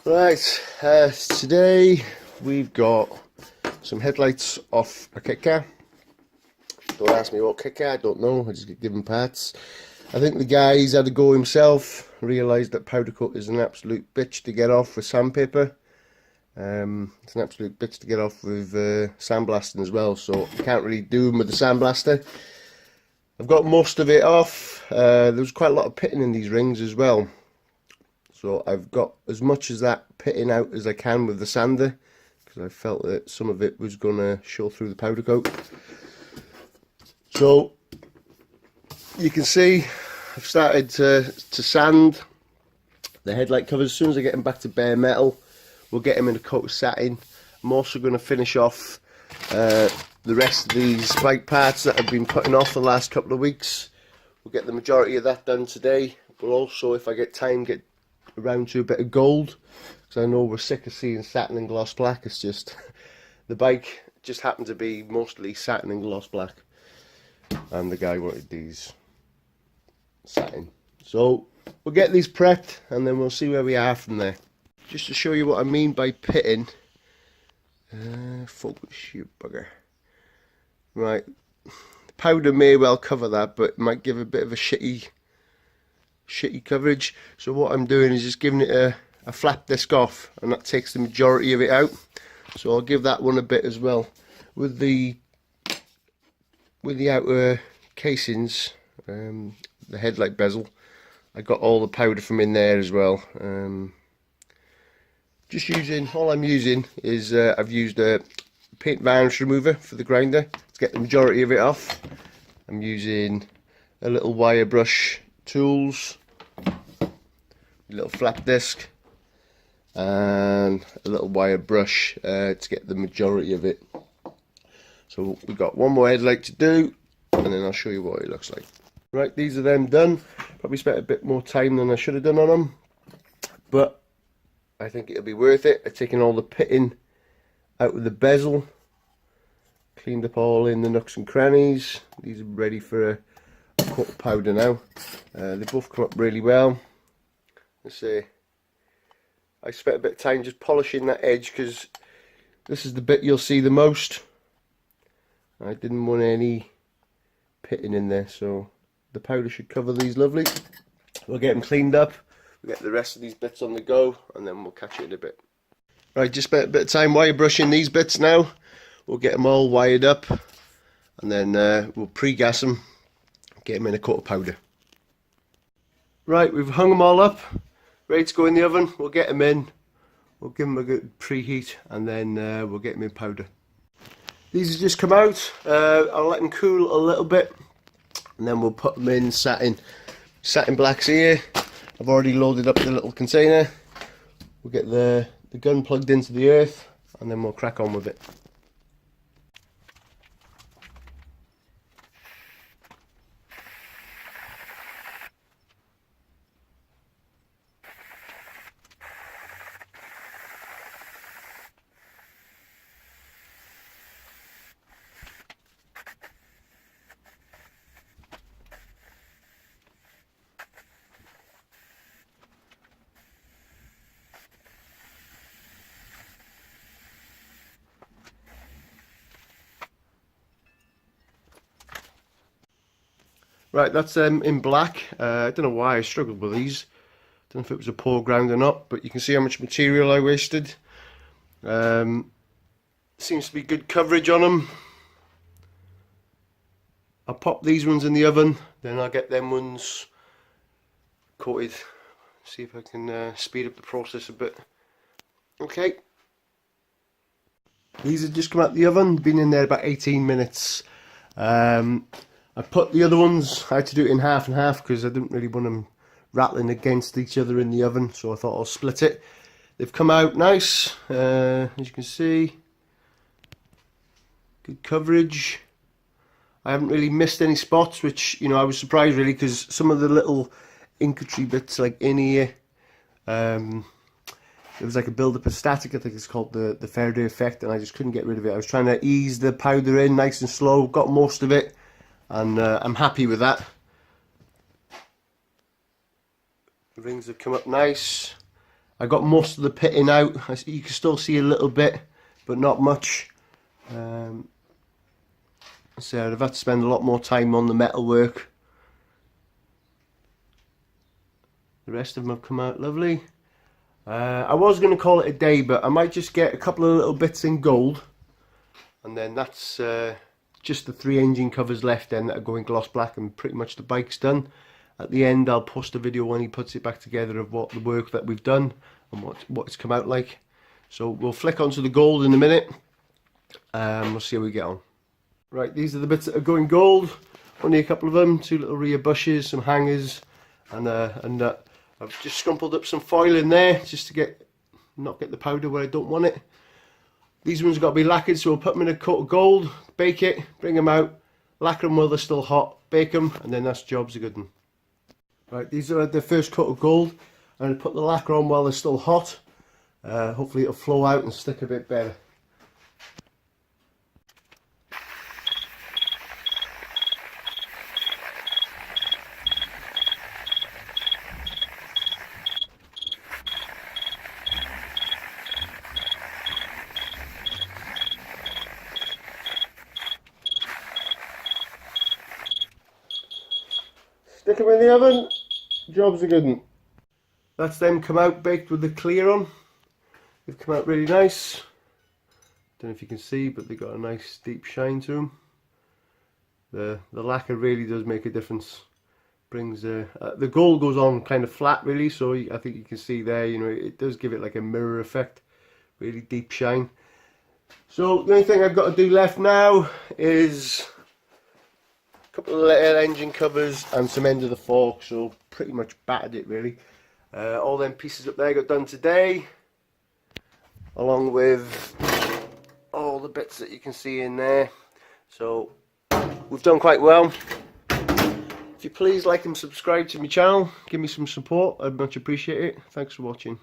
Right, today we've got some headlights off a kit car. Don't ask me what kit car, I don't know, I just get given parts. I think the guy's had a go himself, realised that powder coat is an absolute bitch to get off with sandpaper. It's an absolute bitch to get off with sandblasting as well, so you can't really do them with the sandblaster. I've got most of it off. There's quite a lot of pitting in these rings as well. So I've got as much of that pitting out as I can with the sander, because I felt that some of it was going to show through the powder coat. So you can see I've started to sand the headlight covers. As soon as I get them back to bare metal, we'll get them in a coat of satin. I'm also going to finish off the rest of these bike parts that I've been putting off the last couple of weeks. We'll get the majority of that done today. But also, if I get time, get around to a bit of gold, because I know we're sick of seeing satin and gloss black. It's just the bike just happened to be mostly satin and gloss black, and the guy wanted these satin. So we'll get these prepped and then we'll see where we are from there. Just to show you what I mean by pitting, focus you bugger. Right, the powder may well cover that, but it might give a bit of a shitty coverage. So what I'm doing is just giving it a flap disc off, and that takes the majority of it out. So I'll give that one a bit as well. With the outer casings, the headlight bezel, I got all the powder from in there as well. All I'm using is I've used a paint varnish remover for the grinder to get the majority of it off. I'm using a little wire brush tools, a little flap disc, and a little wire brush to get the majority of it. So we've got one more headlight to do, and then I'll show you what it looks like. Right, these are them done. Probably spent a bit more time than I should have done on them, but I think it'll be worth it. I've taken all the pitting out of the bezel, cleaned up all in the nooks and crannies. These are ready for a coat of powder now. They both come up really well. Let's say I spent a bit of time just polishing that edge, because this is the bit you'll see the most. I didn't want any pitting in there, so the powder should cover these lovely. We'll get them cleaned up, we'll get the rest of these bits on the go, and then we'll catch it in a bit. Right, just spent a bit of time wire brushing these bits now. We'll get them all wired up, and then we'll pre-gas them, get them in a coat of powder. Right, we've hung them all up, ready to go in the oven. We'll get them in, we'll give them a good preheat, and then we'll get them in powder. These have just come out. I'll let them cool a little bit, and then we'll put them in satin blacks here. I've already loaded up the little container. We'll get the gun plugged into the earth, and then we'll crack on with it. Right, that's them in black. I don't know why I struggled with these. Don't know if it was a poor ground or not, but you can see how much material I wasted. Seems to be good coverage on them. I'll pop these ones in the oven, then I'll get them ones coated. See if I can speed up the process a bit. Okay. These have just come out of the oven, been in there about 18 minutes. I put the other ones, I had to do it in half and half because I didn't really want them rattling against each other in the oven, so I thought I'll split it. They've come out nice, as you can see. Good coverage. I haven't really missed any spots, which, you know, I was surprised really, because some of the little intricate bits like in here, it was like a build-up of static, I think it's called the Faraday effect, and I just couldn't get rid of it. I was trying to ease the powder in nice and slow, got most of it, and I'm happy with that. The rings have come up nice. I got most of the pitting out. You can still see a little bit, but not much. So I've had to spend a lot more time on the metal work. The rest of them have come out lovely. I was going to call it a day, but I might just get a couple of little bits in gold, and then that's just the 3 engine covers left then that are going gloss black, and pretty much the bike's done. At the end I'll post a video when he puts it back together of what the work that we've done and what it's come out like. So we'll flick onto the gold in a minute. We'll see how we get on. Right, these are the bits that are going gold. Only a couple of them, 2 little rear bushes, some hangers, and a nut. I've just scrumpled up some foil in there just to not get the powder where I don't want it. These ones got to be lacquered, so we'll put them in a coat of gold, bake it, bring them out, lacquer them while they're still hot, bake them, and then that's job's a good one. Right, these are the first coat of gold. I'm going to put the lacquer on while they're still hot. Hopefully it'll flow out and stick a bit better. Stick them in the oven, job's a good one. That's them come out baked with the clear on. They've come out really nice. Don't know if you can see, but they've got a nice deep shine to them. The lacquer really does make a difference. Brings the gold goes on kind of flat really, so I think you can see there, you know, it does give it like a mirror effect, really deep shine. So the only thing I've got to do left now is a couple of little engine covers and some end of the fork, so pretty much battered it really. All them pieces up there got done today, along with all the bits that you can see in there. So we've done quite well. If you please like and subscribe to my channel, give me some support, I'd much appreciate it. Thanks for watching.